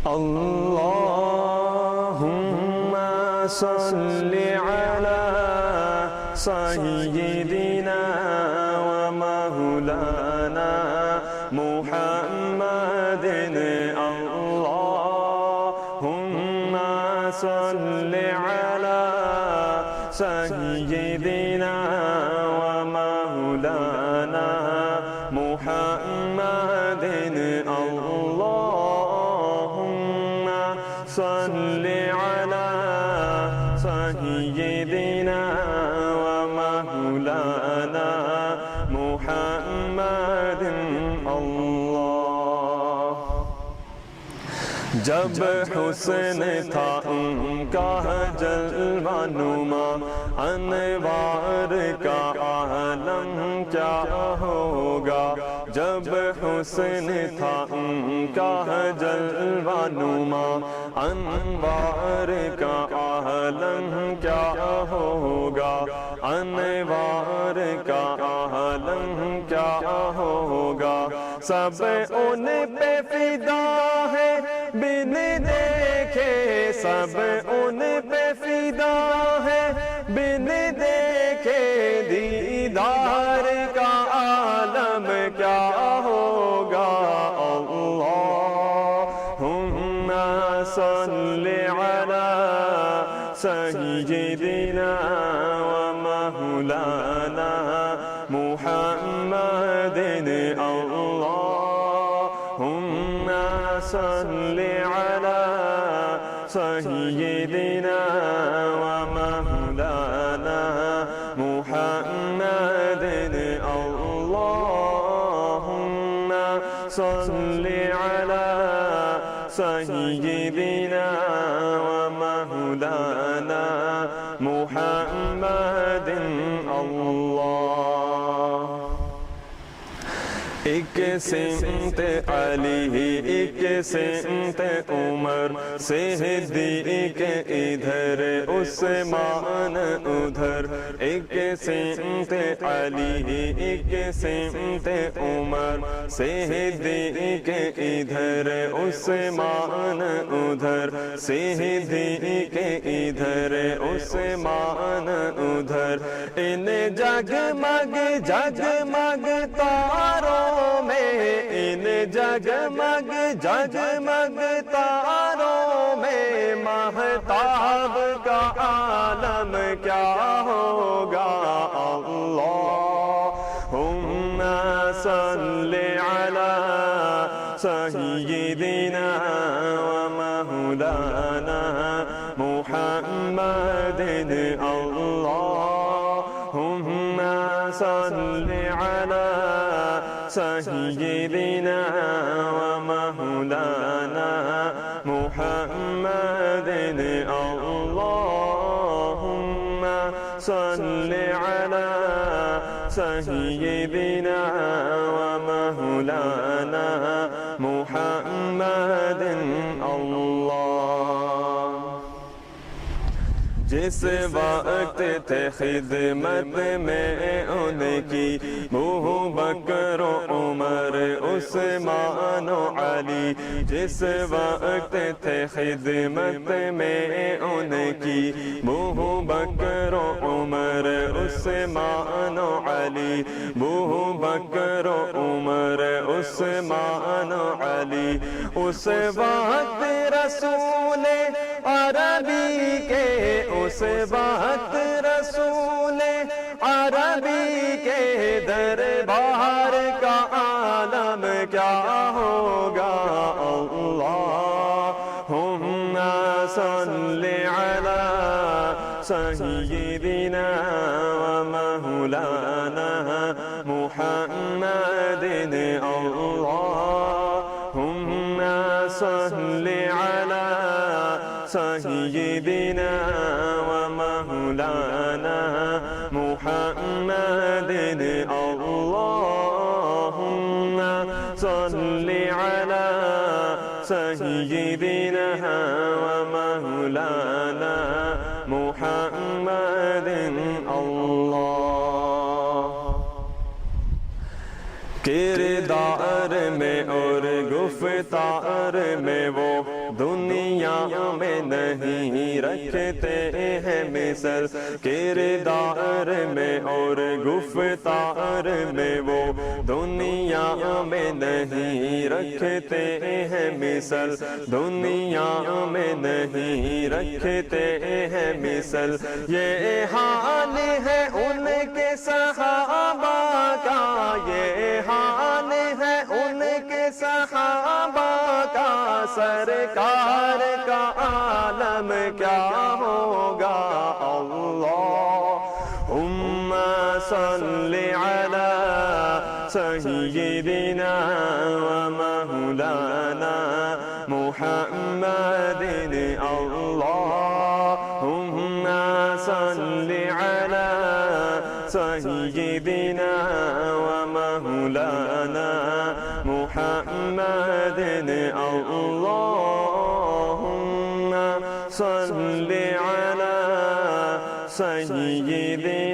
अल्लाहुम्मा सल्लि अला सय्यिदिना व मौलाना मुहम्मदिन अल्लाहुम्मा सल्लि अला सय्यिदिना व मौलाना मुहम्मदिन अल्लाहुम्मा सल्लि अला सय्यिदिना व मौलाना मुहम्मदिन अल्लाह। जब हुस्न था उनका जलवानुमा, अनवार का आलम क्या होगा। जब हुस्न था उनका जलवानुमा, अनवार का आलम क्या होगा। अनवार का आलम क्या होगा। सब उन पे फिदा है बिन देखे, सब उन पे फिदा है बिन देखे। दीदार का आलम क्या होगा। अल्लाहुम्मा सल्लि अला सय्यिदिना व मौलाना मुहम्मदिन अल्लाहुम्मा सल्लि अला सय्यिदिना व मौलाना मुहम्मदिन अल्लाहुम्मा सल्लि अला सय्यिदिना व मौलाना मुहम्मदिन अल्लाह। एक सिमत अली, एक सिमत उमर, सिद्दीक़ इधर उस्मान उधर। एक सिमत अली, एक सिमत उमर, सिद्दीक़ इधर उस्मान उधर। सिद्दीक़ इधर उस्मान उधर। इन जगमग जगमग तारों में, इन जगमग जगमग तारों में महताब का आलम क्या होगा। अल्लाहुम्मा सल्लि अला सय्यिदिना व मौलाना मुहम्मदिन अल्लाहुम्मा सल्लि अला सय्यिदिना व मौलाना मुहम्मदिन अल्लाहुम्मा सल्लि अला सय्यिदिना व मौलाना मुहम्मदिन अल्लाह। जिस वक्त थे खिदमत में उनकी अबू बकर उमर उस्मान अली। जिस वक्त थे खिदमत में उनकी अबू बकर उमर उस्मान अली। अबू बकर उमर उस्मान अली। उस वक्त रसूल अरबी के, उस वक्त रसूल अरबी के दरबार का आलम क्या होगा। अल्लाहुम्मा सल्लि अला सय्यिदिना व मौलाना मुहम्मदिन अल्लाहुम्मा सल्लि अला सय्यिदिना व मौलाना मुहम्मदिन अल्लाहुम्मा सल्लि अला सय्यिदिना व मौलाना मुहम्मदिन अल्लाह। किरदार में और गुफ्तार में वो दुनिया में नहीं रखते हैं मिसल, किरदार में और गुफ्तार में वो दुनिया में नहीं रखते हैं मिसल, दुनिया में नहीं रखते हैं मिसल। ये हाल है उनके सहाबा का, ये हाल है उनके सहाबा का, सरकार का आलम क्या होगा। अल्लाहुम्मा सल्लि अला सय्यिदिना व मौलाना मुहम्मदिन। अल्लाहुम्मा सल्लि अला सय्यिदिना व मौलाना मुहम्मदिन। अल्लाहुम्मा सल्लि अला सय्यिदिना